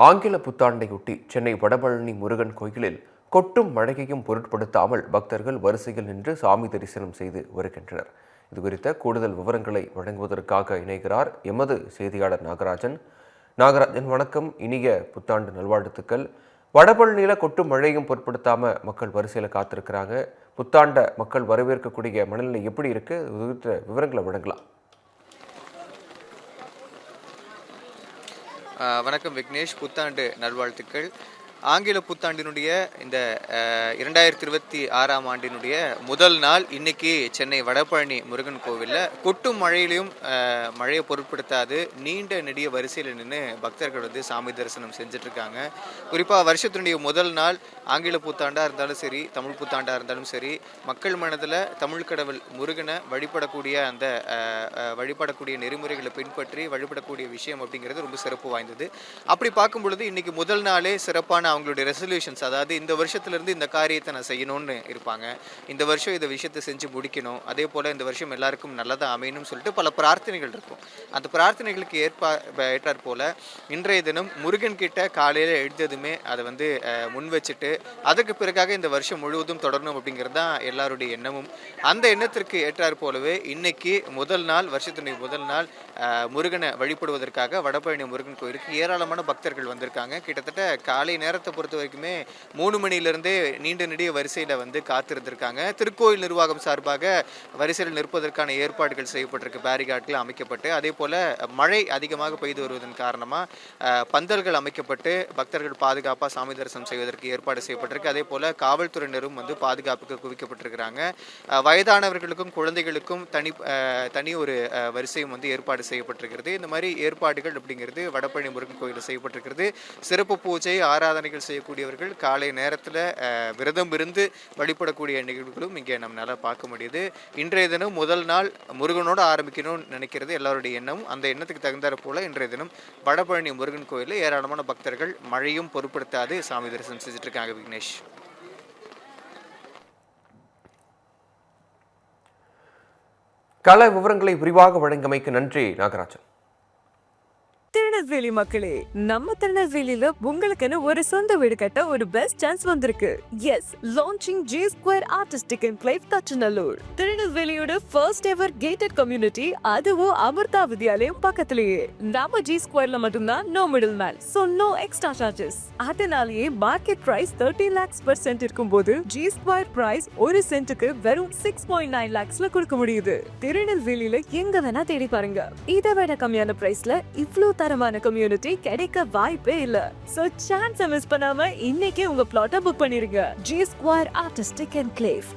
ஆங்கில புத்தாண்டையொட்டி சென்னை வடபழனி முருகன் கோயிலில் கொட்டும் மழையையும் பொருட்படுத்தாமல் பக்தர்கள் வரிசையில் நின்று சாமி தரிசனம் செய்து வருகின்றனர். இதுகுறித்த கூடுதல் விவரங்களை வழங்குவதற்காக இணைகிறார் எமது செய்தியாளர் நாகராஜன். வணக்கம். இனிய புத்தாண்டு நல்வாழ்த்துக்கள். வடபழனியில் கொட்டும் மழையும் பொருட்படுத்தாமல் மக்கள் வரிசையில் காத்திருக்கிறாங்க. புத்தாண்டை மக்கள் வரவேற்கக்கூடிய மனநிலை எப்படி இருக்கு? இது குறித்த விவரங்களை வழங்கலாம். வணக்கம் விக்னேஷ். புத்தாண்டு நல்வாழ்த்துக்கள். ஆங்கில புத்தாண்டினுடைய இந்த 2026ஆம் ஆண்டினுடைய முதல் நாள் இன்னைக்கு சென்னை வடபழனி முருகன் கோவிலில் கொட்டும் மழையிலையும் மழையை பொருட்படுத்தாது நீண்ட நெடிய வரிசையில் நின்று பக்தர்கள் சாமி தரிசனம் செஞ்சுட்டு இருக்காங்க. குறிப்பாக வருஷத்தினுடைய முதல் நாள் ஆங்கில புத்தாண்டாக இருந்தாலும் சரி, தமிழ் புத்தாண்டாக இருந்தாலும் சரி, மக்கள் மனதில் தமிழ் கடவுள் முருகனை வழிபடக்கூடிய நெறிமுறைகளை பின்பற்றி வழிபடக்கூடிய விஷயம் அப்படிங்கிறது ரொம்ப சிறப்பு வாய்ந்தது. அப்படி பார்க்கும் பொழுது இன்னைக்கு முதல் நாளே சிறப்பான அவங்களுடைய ரெசல்யூஷன்ஸ், அதாவது இந்த வருஷத்துலேருந்து இந்த காரியத்தை நான் செய்யணும்னு இருப்பாங்க. இந்த வருஷம் இந்த விஷயத்தை செஞ்சு முடிக்கணும், அதே போல் இந்த வருஷம் எல்லாருக்கும் நல்லதாக அமையணும்னு சொல்லிட்டு பல பிரார்த்தனைகள் இருக்கும். அந்த பிரார்த்தனைகளுக்கு ஏற்றாற் போல் இன்றைய தினம் முருகன் கிட்ட காலையில் எழுந்ததுமே அதை முன் வச்சுட்டு அதுக்கு பிறகாக இந்த வருஷம் முழுவதும் தொடரணும் அப்படிங்கிறது தான் எல்லாருடைய எண்ணமும். அந்த எண்ணத்திற்கு ஏற்றாற் போலவே இன்னைக்கு முதல் நாள், வருஷத்தினுடைய முதல் நாள் முருகனை வழிபடுவதற்காக வடபழனி முருகன் கோயிலுக்கு ஏராளமான பக்தர்கள் வந்திருக்காங்க. கிட்டத்தட்ட காலை நேரத்தை பொறுத்த வரைக்குமே 3 மணிலிருந்தே நீண்ட நெடிய வரிசையில் காத்திருந்திருக்காங்க. திருக்கோயில் நிர்வாகம் சார்பாக வரிசையில் நிற்பதற்கான ஏற்பாடுகள் செய்யப்பட்டிருக்கு, பேரிகார்டுகள் அமைக்கப்பட்டு. அதே போல் மழை அதிகமாக பெய்து வருவதன் காரணமாக பந்தல்கள் அமைக்கப்பட்டு பக்தர்கள் பாதுகாப்பாக சாமி தரிசனம் செய்வதற்கு ஏற்பாடு செய்யப்பட்டிருக்கு. அதே போல் காவல்துறையினரும் பாதுகாப்புக்கு குவிக்கப்பட்டிருக்கிறாங்க. வயதானவர்களுக்கும் குழந்தைகளுக்கும் தனி ஒரு வரிசையும் ஏற்பாடு செய்யப்பட்டிருக்கிறது. இந்த மாதிரி ஏற்பாடுகள் அப்படிங்கிறது வடபழனி முருகன் கோயிலில் செய்யப்பட்டிருக்கிறது. சிறப்பு பூஜை ஆராதனைகள் செய்யக்கூடியவர்கள் காலை நேரத்தில் விரதம் இருந்து வழிபடக்கூடிய நிகழ்வுகளும் இங்கே நம்மளால பார்க்க முடியுது. இன்றைய தினம் முதல் நாள் முருகனோடு ஆரம்பிக்கணும்னு நினைக்கிறது எல்லாருடைய எண்ணம். அந்த எண்ணத்துக்கு தகுந்தாற் போல இன்றைய தினம் வடபழனி முருகன் கோயிலில் ஏராளமான பக்தர்கள் மழையும் பொருட்படுத்தாது சாமி தரிசனம் செஞ்சுட்டு இருக்காங்க. விக்னேஷ், கள விவரங்களை விரிவாக வழங்கமைக்கு நன்றி நாகராஜன். திருநெல்வேலி மக்களே, நம்ம திருநெல்வேலியில உங்களுக்குன்னு ஒரு சொந்த வீடு கட்ட ஒரு பெஸ்ட் சான்ஸ் வந்திருக்கு. Yes, launching G Square Artistic Enclave Thachanallur. திருநெல்வேலியோட ஃபர்ஸ்ட் எவர் கேட்டட் கம்யூனிட்டி, அதுவும் அமிர்தா வித்யாலயம் பக்கத்திலேயே. நம்ம G Squareல மட்டும்தான் no middle man, so no extra charges. அதனாலேயே market price 30 lakhs per cent இருக்கும்போது G Square பிரைஸ் ஒரு சென்ட்டுக்கு வெறும் 6.9 lakhsல கொடுக்க முடியுது. திருநெல்வேலியில எங்க வேணா தேடி பாருங்க, இதை விட கம்மியான பிரைஸ்ல இவ்ளோ தரமான கம்யூனிட்டி கிடைக்க வாய்ப்பே இல்ல. சோ சான்ஸ் மிஸ் பண்ணாம இன்னைக்கே உங்க பிளாட்டை புக் பண்ணிருங்க. G Square Artistic Enclave.